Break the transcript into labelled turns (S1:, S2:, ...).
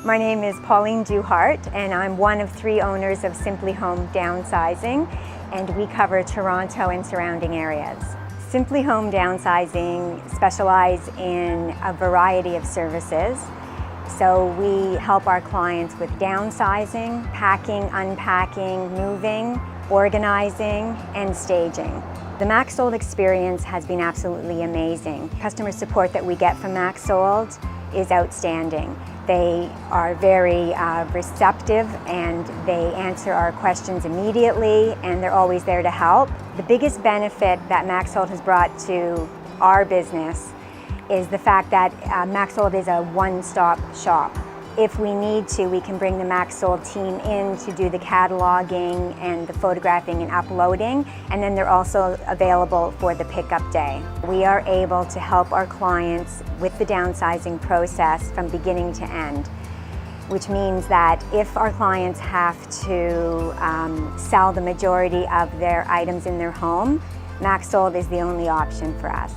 S1: My name is Pauline Duhart and I'm one of 3 owners of Simply Home Downsizing, and we cover Toronto and surrounding areas. Simply Home Downsizing specialize in a variety of services. So we help our clients with downsizing, packing, unpacking, moving, organizing, and staging. The MaxSold experience has been absolutely amazing. Customer support that we get from MaxSold is outstanding. They are very receptive and they answer our questions immediately, and they're always there to help. The biggest benefit that MaxSold has brought to our business is the fact that MaxSold is a one-stop shop. If we need to, we can bring the MaxSold team in to do the cataloging and the photographing and uploading, and then they're also available for the pickup day. We are able to help our clients with the downsizing process from beginning to end, which means that if our clients have to sell the majority of their items in their home, MaxSold is the only option for us.